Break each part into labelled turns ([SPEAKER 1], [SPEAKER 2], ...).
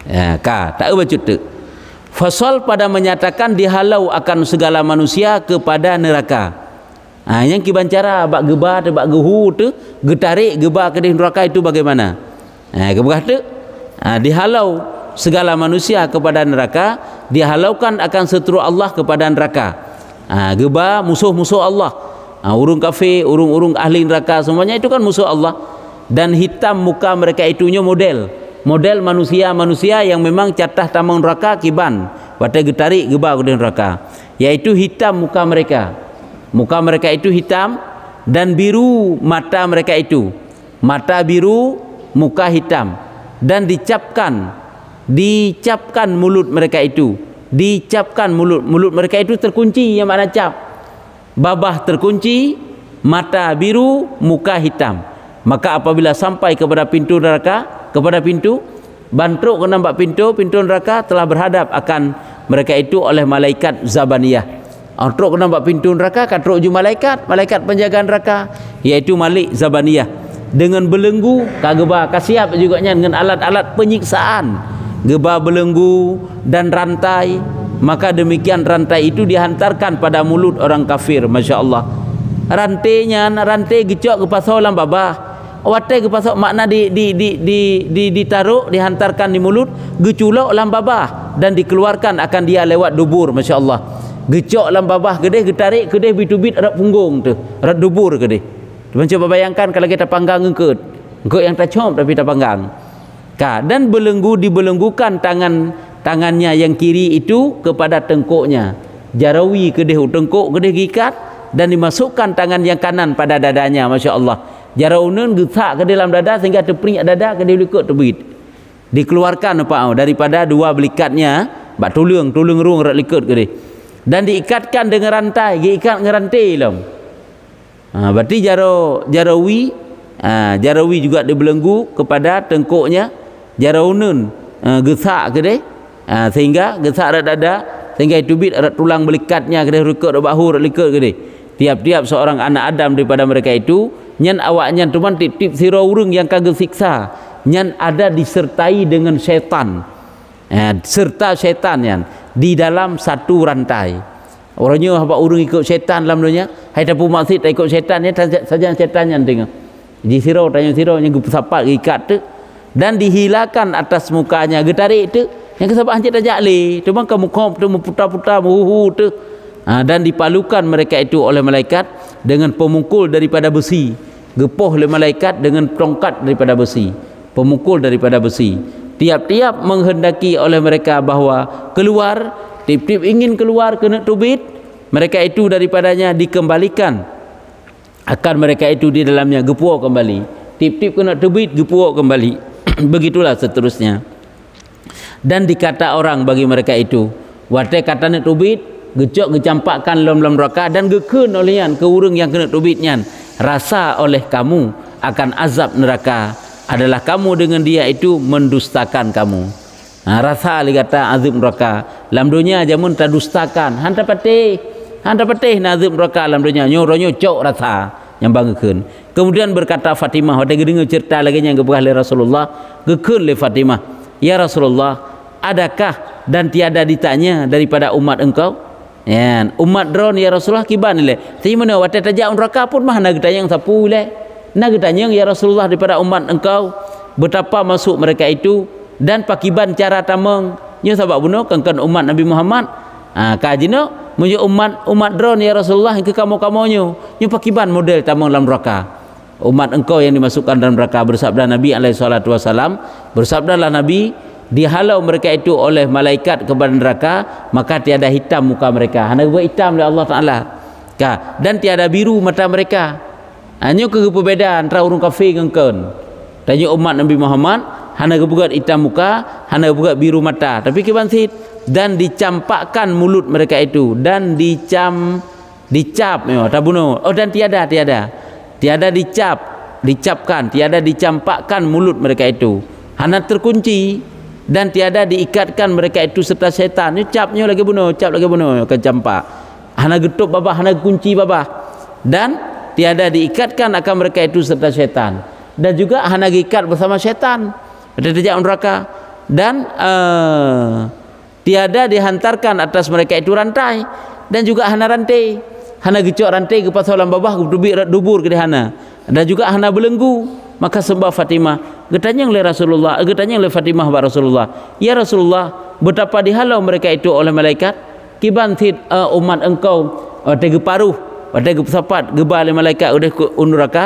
[SPEAKER 1] Ya, tak baca tu. Fasal pada menyatakan dihalau akan segala manusia kepada neraka. Yang kibancara bak geba atau bak gehu tu, getarik geba ke neraka itu bagaimana? Kebegah tu, dihalau segala manusia kepada neraka, dihalaukan akan seteru Allah kepada neraka. Geba musuh-musuh Allah. Urung kafir, urung ahli neraka semuanya itu kan musuh Allah. Dan hitam muka mereka itunya model manusia yang memang catah tamang neraka kiban watai getarik geba ke neraka, yaitu hitam muka mereka itu hitam dan biru mata mereka itu, mata biru muka hitam, dan dicapkan mulut mereka itu, mulut mereka itu terkunci. Yang mana cap? Babah terkunci, mata biru, muka hitam. Maka apabila sampai kepada pintu neraka, kepada pintu bantruk ke nampak pintu neraka telah berhadap akan mereka itu oleh malaikat Zabaniyah. Truk ke nampak pintu neraka, katruk ju malaikat penjaga neraka, iaitu Malik Zabaniyah, dengan belenggu kageba kasiap juga dengan alat-alat penyiksaan, geba belenggu dan rantai. Maka demikian rantai itu dihantarkan pada mulut orang kafir. Masya Allah, rantai gecok ke pasal lam babah. Watai ke pasal makna ditaruh, dihantarkan di mulut, geculok lam babah dan dikeluarkan akan dia lewat dubur. Masya Allah, gecok lam babah gede, getarik gede, bitubit erat punggung tu, erat dubur gede. Mencoba bayangkan kalau kita panggang engkut yang tak com tapi tak panggang. Dan belenggu dibelenggukan tangannya yang kiri itu kepada tengkuknya, jarawi gede tengkuk gede gikat, dan dimasukkan tangan yang kanan pada dadanya. Masya Allah, jaraunun getak ke dalam dada sehingga terperingat dada ke dia likut terbit, dikeluarkan daripada dua belikatnya bak tulung rung rak likut ke dia, dan diikatkan dengan rantai, diikat dengan rantai lam. Berarti jarawi juga dibelenggu kepada tengkuknya, jaraunun getak ke dia, sehingga getak rak dada sehingga itu bit rak tulang belikatnya ke dia likut bahu rak likut ke dia. Tiap-tiap seorang anak Adam daripada mereka itu nyan awaknya tuman tip-tip sira urang yang kagel siksa, nyan ada disertai dengan syaitan, serta syaitan yan di dalam satu rantai. Orangnya apa urang ikut syaitan dalam dunia, hai tapu maksud tak ikut syaitan ya saja syaitan yang tengok di sira tanya sira yang sapat ikat tu, dan dihilangkan atas mukanya getarik tu yang kesabak hancit tajak le tu bang kamu kom tu putar-putar muhu tu. Dan dipalukan mereka itu oleh malaikat dengan pemukul daripada besi, gepoh oleh malaikat dengan tongkat daripada besi, pemukul daripada besi. Tiap-tiap menghendaki oleh mereka bahawa keluar, tip-tip ingin keluar kena tubit, mereka itu daripadanya dikembalikan akan mereka itu di dalamnya gepuak kembali, tip-tip kena tubit gepuak kembali. Begitulah seterusnya. Dan dikata orang bagi mereka itu, watai kata nak tubit gecok gecampakkan lam neraka, dan gekun olehnya ke urang yang kena tubitnya, rasa oleh kamu akan azab neraka adalah kamu dengan dia itu mendustakan kamu. Rasa li kata azab neraka lam dunia jamun tak dustakan hanta patih na azab neraka lam dunia nyoronyo cok rasa yang bangkeun. Kemudian berkata Fatimah, ada dengar cerita lagi yang kebelah oleh Rasulullah, gekun le Fatimah, ya Rasulullah, adakah dan tiada ditanya daripada umat engkau? Ya, umat drone ya Rasulullah kiban le. Tapi mana watai tajak neraka pun mah nak tanya yang sapu le. Nak tanya ya Rasulullah daripada umat engkau betapa masuk mereka itu dan pakiban cara tamang. Nya sabab bunuh kan umat Nabi Muhammad. Kajino munyo umat drone ya Rasulullah ke kamu-kamunyo. Nya pakiban model tamang dalam neraka. Umat engkau yang dimasukkan dalam neraka, bersabda Nabi alaihi salatu wasalam, bersabdalah Nabi, dihalau mereka itu oleh malaikat kepada neraka, maka tiada hitam muka mereka, hanya buat hitam oleh Allah Ta'ala, dan tiada biru mata mereka. Hanya perbezaan antara orang kafir dengan kon. Tanya umat Nabi Muhammad, hanya buat hitam muka, hanya buat biru mata. Tapi kibansit, dan dicampakkan mulut mereka itu, dan dicap tak bunuh. Dan tiada dicapkan, tiada dicampakkan mulut mereka itu, hanya terkunci. Dan tiada diikatkan mereka itu serta syaitan. Ini capnya lagi bunuh, akan campak. Hana getuk babah, hana kunci babah. Dan tiada diikatkan akan mereka itu serta syaitan. Dan juga hana diikat bersama syaitan. Ada terjak neraka. dan tiada dihantarkan atas mereka itu rantai, dan juga hana rantai, hana gecok rantai ke pasalan babah ke dubur ke hana, dan juga hana belenggu. Maka sembah Fatimah, getanya oleh Rasulullah, getanya oleh Fatimah ba Rasulullah, ya Rasulullah, betapa dihalau mereka itu oleh malaikat, kibantit umat engkau tega paruh, tega sapat gebal malaikat udah ke neraka.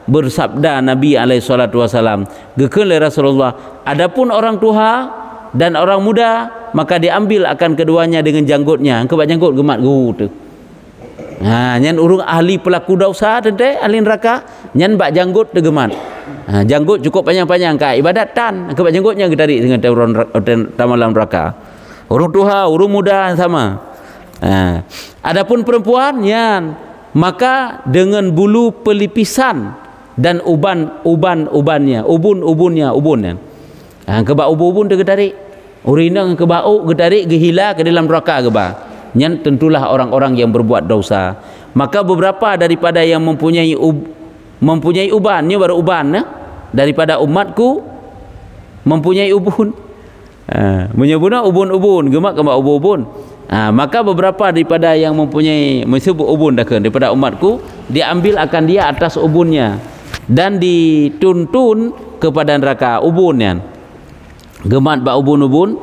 [SPEAKER 1] Bersabda Nabi alaihi salatu wasalam, gekeun oleh Rasulullah, adapun orang tua dan orang muda maka diambil akan keduanya dengan janggutnya. Engkau bak janggut gemat guru tu. Nyan urung ahli pelaku dosa tente ahli neraka, nyan bak janggut tu gemat. Janggut cukup panjang-panjang ka ibadatan. Engkau bak janggutnya gedari dengan tamalam neraka. Urung tua, urung muda sama. Adapun perempuan nyan maka dengan bulu pelipisan dan ubannya, ubunnya. Kebau ubun tu gedari, urinang kebau gedari gehila ke dalam neraka ke ba. Nyan tentulah orang-orang yang berbuat dosa. Maka beberapa daripada yang mempunyai ubannya baru uban daripada umatku mempunyai ubun. Menyebutnya ubun-ubun, gemak kebau ubun. Maka beberapa daripada yang mempunyai mesebut ubun daripada umatku diambil akan dia atas ubunnya dan dituntun kepada neraka ubun yan. Gemat ba ubun-ubun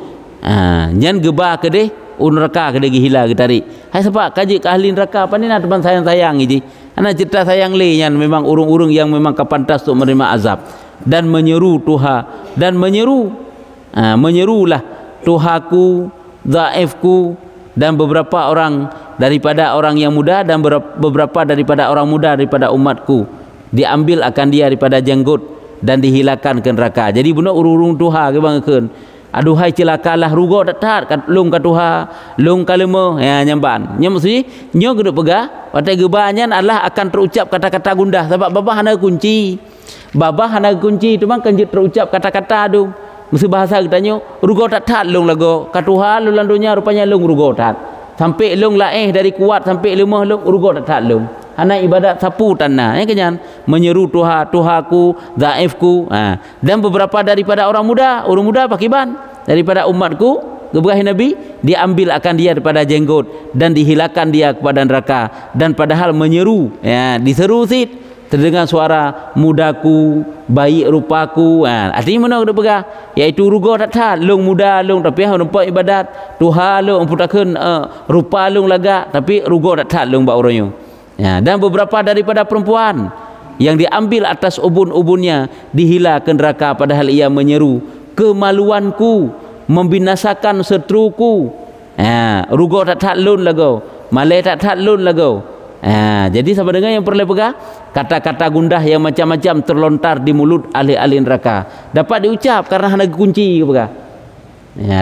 [SPEAKER 1] nyan geba ke deh neraka ke deh gihila ke tarik. Hai sebab kaji ke ahli neraka apa ni nak teman sayang-sayang ini. Ana cerita sayang le nyan memang urung-urung yang memang kepantas untuk menerima azab dan menyeru Tuhan dan menyerulah Tuhaku, dhaifku, dan beberapa orang daripada orang yang muda dan beberapa daripada orang muda daripada umatku diambil akan dia daripada janggut dan dihilangkan ke neraka. Jadi benar urung Tuhan ke bangkeun. Aduhai celakalah rugo tat lung ka Tuhan, lung kalema ya nyamban. Nya maksudnya nyo geduk pegah watai gebanyan adalah akan terucap kata-kata gundah sebab babah hana kunci. Babah hana kunci tu bang kan terucap kata-kata tu. Mesti bahasa katanya rugo tat lung lago ka Tuhan lu landunya rupanya lung rugo tat. Sampai lung laeh dari kuat sampai lemah lung rugo tat lung. Hana ibadat sapu tanah ya kenyan menyeru Tuhaku, dhaifku. Dan beberapa daripada orang muda pakiban daripada umatku gebrahi Nabi diambil akan dia daripada jenggot dan dihilangkan dia kepada neraka, dan padahal menyeru diseru sit terdengar suara mudaku, baik rupaku. Artinya mana kita pegah iaitu rugo tak lung muda lung tapi nampak ibadat Tuhan lung putakeun rupa lung laga tapi rugo tak lung ba orangnya. Dan beberapa daripada perempuan yang diambil atas ubun-ubunnya dihila ke neraka padahal ia menyeru kemaluanku, membinasakan seteruku. Rugo tak lun lago, malai tak lun lago. Jadi sama dengan yang perlu pegah kata-kata gundah yang macam-macam terlontar di mulut ahli-ahli neraka dapat diucap karena hana kunci pegah.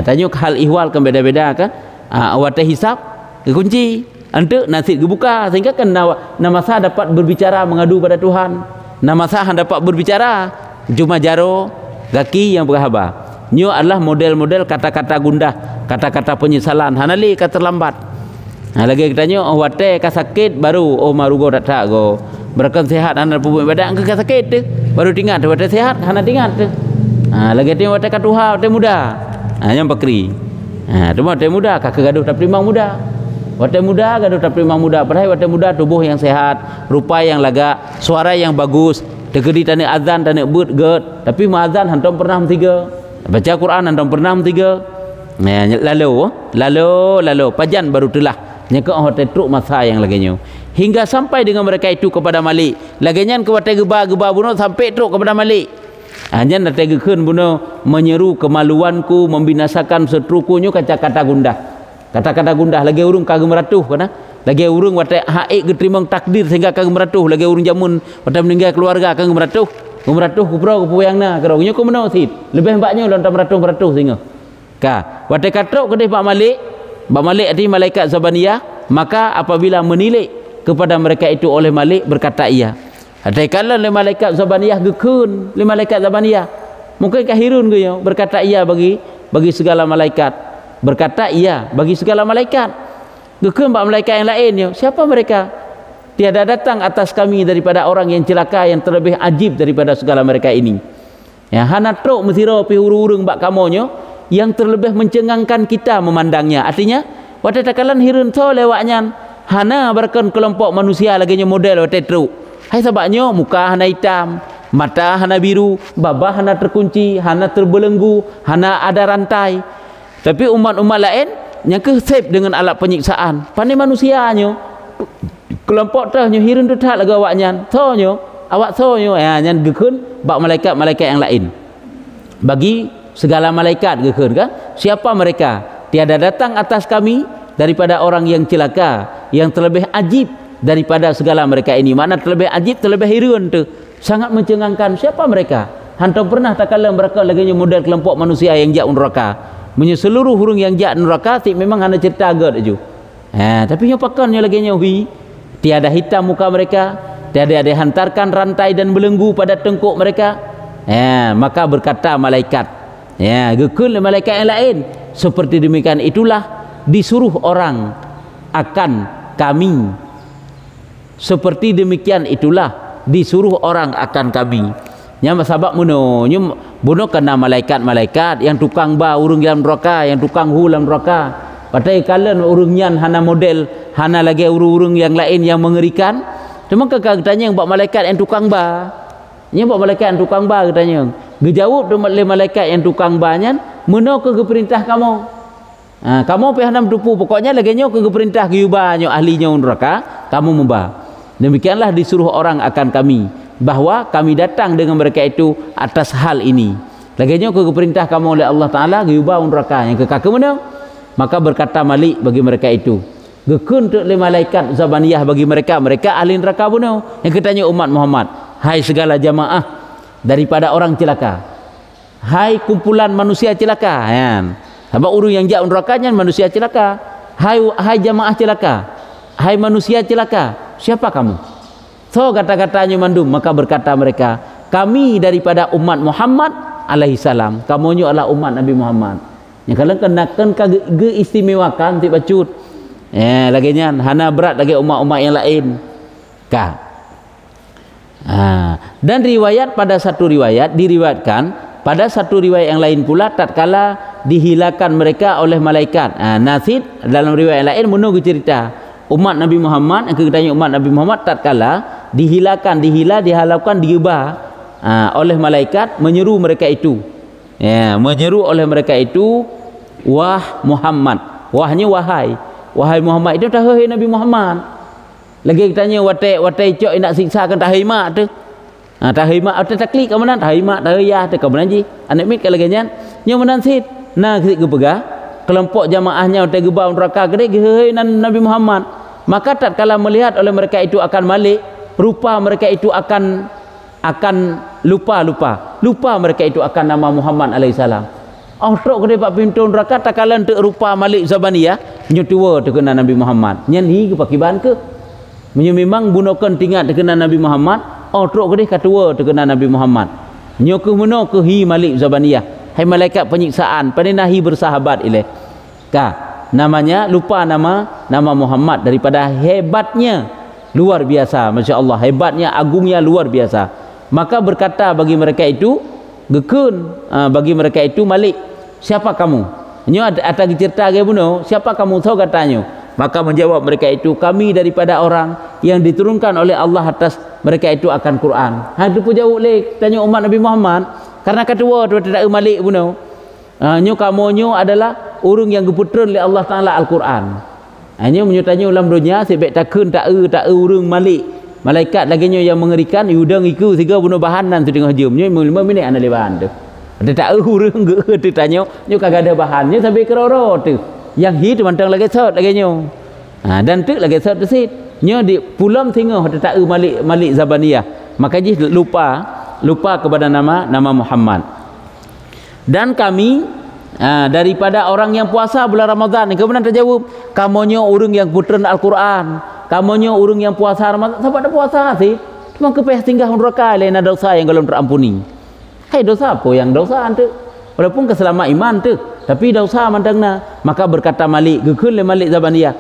[SPEAKER 1] Tanya hal ihwal kan beda-beda kan. Awat hisab kunci ante nasib kebuka sehingga kan nama sah dapat berbicara mengadu pada Tuhan. Nama sah dapat berbicara cuma jaro gaki yang berhaba. Nyo adalah model-model kata-kata gundah, kata-kata penyesalan. Hanali kata terlambat. Lagi katanya wate ka sakit baru marugo tak go. Berkan sehat anda punya badan ke sakit tu baru tinggal wate sehat hana tinggal tu. Lagi tengok wate ka Tuhan wate muda. Yang pakri. Cuma wate muda kakak gaduh tak primang muda. Wate muda gaduh tak primang muda. Padahal wate muda tubuh yang sehat, rupa yang laga, suara yang bagus. Tegedi tani azan tani but get. Tapi azan hantam pernah tiga. Baca Quran hantam pernah tiga. Lalu pajan baru telah nyeka hotel truk masa yang laginya hingga sampai dengan mereka itu kepada Malik laginya ke watai geba bunuh sampai truk kepada Malik. Hanya natai gekeun bunuh menyeru kemaluanku, membinasakan seterukunyo kata-kata gundah lagi urung kagem ratuh kana lagi urung watai haik geterimang takdir sehingga kagem ratuh lagi urung jamun watai meninggal keluarga kagem ratuh kupro kupuyangna kerongnya ku menau sit lebih mbaknya lontam ratuh sehingga ka watai katruk kedai Pak Malik arti malaikat Zabaniyah. Maka apabila menilik kepada mereka itu oleh Malik berkata ia. Hadai kala oleh malaikat Zabaniyah gekeun oleh malaikat Zabaniyah. Mungkin kahirun ke berkata ia bagi segala malaikat. Berkata ia bagi segala malaikat. Gekeun bak malaikat yang lain yo. Siapa mereka? Tiada datang atas kami daripada orang yang celaka yang terlebih ajib daripada segala mereka ini. Hana truk mesira pi urung-urung bak kamonyo yang terlebih mencengangkan kita memandangnya. Artinya waktu takalan hirun to lewatnya hana berkan kelompok manusia lagi model waktu itu. Hai sebabnya muka hana hitam, mata hana biru, babah hana terkunci, hana terbelenggu, hana ada rantai. Tapi umat-umat lain yang kesep dengan alat penyiksaan. Pandai manusianya kelompok tu nyo hirun tu tak lagi awaknya. Tonyo awak tonyo yang gekun bak malaikat-malaikat yang lain. Bagi segala malaikat gekun kan? Siapa mereka? Tiada datang atas kami daripada orang yang celaka, yang terlebih ajib daripada segala mereka ini. Mana terlebih ajib, terlebih hirun tu. Sangat mencengangkan. Siapa mereka? Hantam pernah tak kala mereka lagi model kelompok manusia yang jak neraka. Menyeluruh hurung yang jak neraka tik memang hanya cerita agak je. Tapi yang pakannya lagi hui. Tiada hitam muka mereka, tiada dihantarkan rantai dan belenggu pada tengkuk mereka. Maka berkata malaikat, gekun malaikat yang lain, seperti demikian itulah disuruh orang akan kami. Seperti demikian itulah disuruh orang akan kami. Nya sebab bunuh kena malaikat-malaikat yang tukang ba urung dalam neraka, yang tukang hu dalam neraka. Padahal kalian urungnya hana model, hana lagi urung-urung yang lain yang mengerikan. Cuma katanya yang buat malaikat yang tukang ba. Yang buat malaikat yang tukang ba katanya. Gejawab oleh malaikat yang tukang ba nya, "Meno ke perintah kamu?" Kamu pergi hanam dupu, pokoknya lagi nyo ke perintah giubanyo ahlinya neraka, kamu membah. Demikianlah disuruh orang akan kami, bahwa kami datang dengan mereka itu atas hal ini. Lagi nyo ke perintah kamu oleh Allah Taala giubah neraka yang kekak mana? Maka berkata Malik bagi mereka itu, gekun oleh malaikat Zabaniyah bagi mereka, mereka ahli neraka bunuh. Yang katanya umat Muhammad, hai segala jamaah daripada orang celaka, hai kumpulan manusia celaka. Sebab urung yang jauh nerakanya manusia celaka. Hai jamaah celaka, hai manusia celaka, siapa kamu? So kata-katanya mandum, maka berkata mereka, kami daripada umat Muhammad alaihi salam. Kamu adalah umat Nabi Muhammad. Yang kalian kenakan keistimewakan ti bacut. Laginya hana berat lagi umat-umat yang lain. Dan riwayat pada satu riwayat diriwayatkan pada satu riwayat yang lain pula tatkala dihilangkan mereka oleh malaikat. Nasid dalam riwayat yang lain menunggu cerita umat Nabi Muhammad, yang kita tanya umat Nabi Muhammad tatkala dihalaukan diubah oleh malaikat menyeru mereka itu. Menyeru oleh mereka itu, wah Muhammad. Wahnya wahai Muhammad itu tahu Nabi Muhammad. Lagi kita tanya watai cok nak siksakan tahimak tu. Tahimak atau taklik ke mana? Tahimak tahiyah tu ke mana ji? Anak mit kalau ganyan. Nya menan sit. Nah kita pegah kelompok jamaahnya watai gebau neraka gede ge Nabi Muhammad. Maka tatkala melihat oleh mereka itu akan Malik, rupa mereka itu akan lupa mereka itu akan nama Muhammad alaihi salam. Tok gede pak pintu neraka tatkala untuk rupa Malik Zabaniyah nyotua terkena Nabi Muhammad. Nyen hi ke pakiban ke? Memang bunuhkan tingkat terkena Nabi Muhammad. Tok gede katua terkena Nabi Muhammad. Nyoku muno ke hi Malik Zabaniyah. Hai malaikat penyiksaan, panenahi bersahabat ilaih. Namanya lupa nama Muhammad daripada hebatnya luar biasa, masya-Allah, hebatnya agungnya luar biasa. Maka berkata bagi mereka itu gekun bagi mereka itu Malik, siapa kamu? Nyo ada cerita ge buno, siapa kamu tahu katanya. Maka menjawab mereka itu, kami daripada orang yang diturunkan oleh Allah atas mereka itu akan Quran. Itu pun jawab leh tanya umat Nabi Muhammad, karena kedua tu tidak Malik buno. Nyo kamu adalah urung yang geputran oleh Allah Taala Al-Quran. Nyo menyutanya ulam dunia sebab takun tak urung Malik. Malaikat lagi nyo yang mengerikan, udang iku tiga bunuh bahanan tu tengah jam. Nyo 5 minit ana le bahan tu. Ada tak urung ge tu tanya, nyo kagak ada bahannya sampai keroro tu. Yang hi tu mantang lagi sot lagi nyo. Dan tu lagi sot tu sit. Nyo di pulam tengah ada tak Malik Zabaniyah. Maka ji lupa kepada nama Muhammad. Dan kami daripada orang yang puasa bulan Ramadan. Kemudian terjawab, kamunya orang yang putran Al-Quran, kamunya orang yang puasa Ramadan. Siapa ada puasa sih? Cuma kepeh tinggal neraka lain ada dosa yang belum terampuni. Hai dosa apa yang dosa tu? Walaupun keselama iman tu, tapi dosa mandangna. Maka berkata Malik, gekun le Malik Zabaniyah,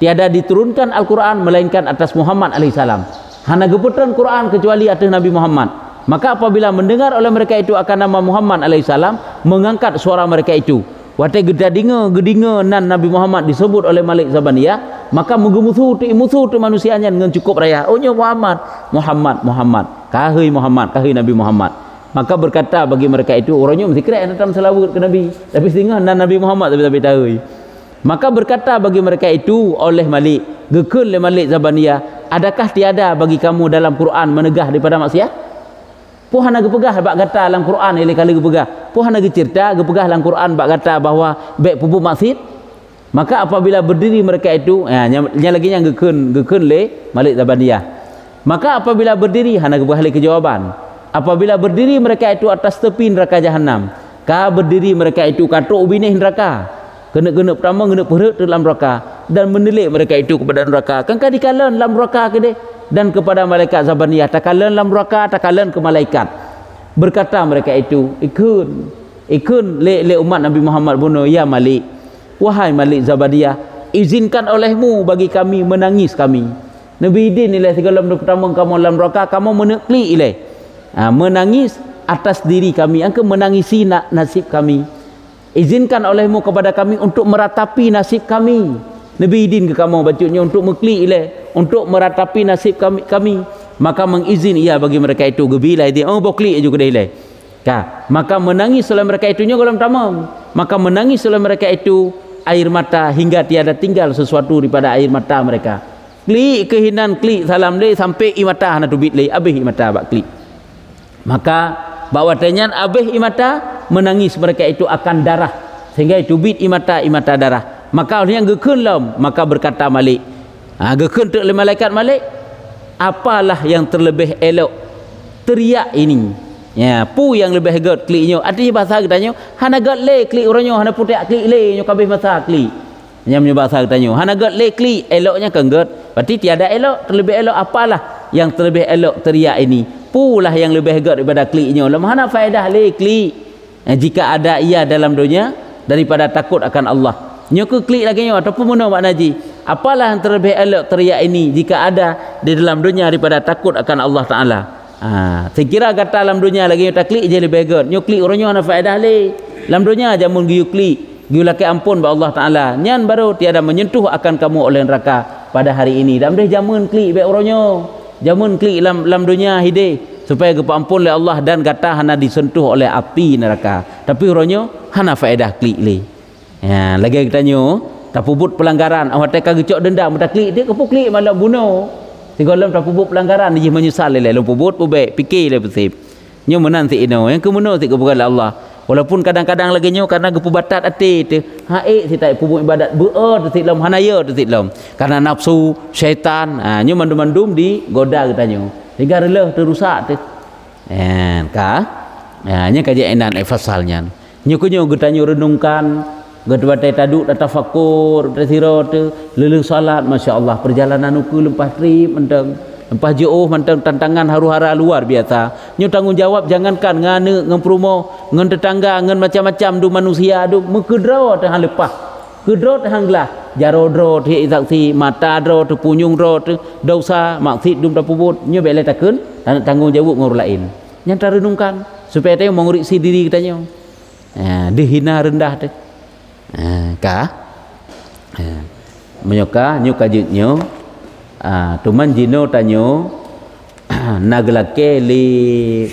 [SPEAKER 1] tiada diturunkan Al-Quran melainkan atas Muhammad alaihi salam. Hana geputran Quran kecuali atas Nabi Muhammad. Maka apabila mendengar oleh mereka itu akan nama Muhammad alaihissalam, mengangkat suara mereka itu. Watai gedadinga nan Nabi Muhammad disebut oleh Malik Zabaniyah, maka musuh tu manusianya dengan cukup raya. Oh nya Muhammad. Kahai Muhammad, kahai Nabi Muhammad. Maka berkata bagi mereka itu, orangnya mesti kira datang selawat ke Nabi. Tapi setengah nan Nabi Muhammad tapi tahu. Maka berkata bagi mereka itu oleh Malik, gekun oleh Malik Zabaniyah, adakah tiada bagi kamu dalam Quran menegah daripada maksiat? Puhan nak pegah bak kata dalam Quran ile kali pegah. Puhan nak cerita pegah dalam Quran bak kata bahawa baik pupuk maksiat. Maka apabila berdiri mereka itu, nya lagi yang gekun le Malik Zabaniyah. Maka apabila berdiri hana pegah le kejawaban. Apabila berdiri mereka itu atas tepi neraka jahanam, ka berdiri mereka itu katuk binih neraka. Kena pertama kena perut dalam neraka dan menilik mereka itu kepada neraka. Kan dikalan dalam neraka ke deh? Dan kepada malaikat Zabaniyah, takalan dalam neraka, takalan ke malaikat. Berkata mereka itu, ikun le umat Nabi Muhammad bunuh, ya Malik, wahai Malik Zabaniyah, izinkan olehmu bagi kami menangis kami. Nabi idin ilai segala pertama kamu dalam neraka, kamu menekli ilai. Menangis atas diri kami, engkau menangisi nasib kami. Izinkan olehmu kepada kami untuk meratapi nasib kami. Nabi idin ke kamu bacanya untuk mekli ilai, untuk meratapi nasib kami. Maka mengizin ia bagi mereka itu gebilai dia bokli juga ilai. Maka menangis oleh mereka itu nya dalam tamam. Maka menangis oleh mereka itu air mata hingga tiada tinggal sesuatu daripada air mata mereka. Kli kehinan kli salam le sampai imata hana tubit le abih imata bak kli. Maka bawa tanyan abih imata menangis mereka itu akan darah sehingga tubit imata darah. Maka yang gekun lam, maka berkata Malik, gekun tu oleh malaikat Malik, apalah yang terlebih elok teriak ini, pu yang lebih god kliknya. Artinya bahasa katanya hana god le klik orangnya, hana putih klik le nyo kabeh masa klik. Yang bahasa katanya hana god le klik eloknya kan god. Berarti tiada elok, terlebih elok apalah yang terlebih elok teriak ini. Pu lah yang lebih god daripada kliknya. Lam hana faedah le klik jika ada ia dalam dunia daripada takut akan Allah. Nyoku klik lagi nyo ataupun mana Mak Naji, apalah yang terlebih elok teriak ini jika ada di dalam dunia daripada takut akan Allah Taala. Saya kira kata dalam dunia lagi nyo tak klik je lebih good. Nyo klik orangnya ana faedah le. Dalam dunia jamun giu klik, giu laki ampun ba Allah Taala. Nyan baru tiada menyentuh akan kamu oleh neraka pada hari ini. Dalam dia jamun klik baik orangnya. Jamun klik dalam dunia hide supaya kepampun oleh Allah dan kata hana disentuh oleh api neraka. Tapi orangnya hana faedah klik le. Lagi kita tanya tak pubut pelanggaran awak tak gecok denda mudah klik dia kepuk klik malah bunuh tiga lam tak pubut pelanggaran dia menyesal le lu pubut pubek fikir le bersih nyo menan si ino yang kemuno si kebukan Allah walaupun kadang-kadang lagi nyo karena gepubatat ati tu si tak pubut ibadat beer tu si lam hanaya tu si lam karena nafsu syaitan nyo mandum-mandum di goda kita nyo hingga rela terusak tu nya kaji enan fasalnya nyo kunyo kita nyo renungkan gedwatai taduk tafakur tasiro tu leleng salat masya-Allah perjalanan uku lempah trip mentang lempah jauh mentang tantangan haru-hara luar biasa nyo tanggungjawab jangankan ngane ngan promo ngan tetangga ngan macam-macam du manusia du mekedro tang lepah kedro tang gelah jarodro ti saksi mata dro tu punyung dro tu dosa maksud dum tapubut nyo bele takun tanggungjawab ngor lain nyanta renungkan supaya teh mengurisi diri katanya dihina rendah tu menyoka nyo kajutnyo tuman jino tanyo naglake li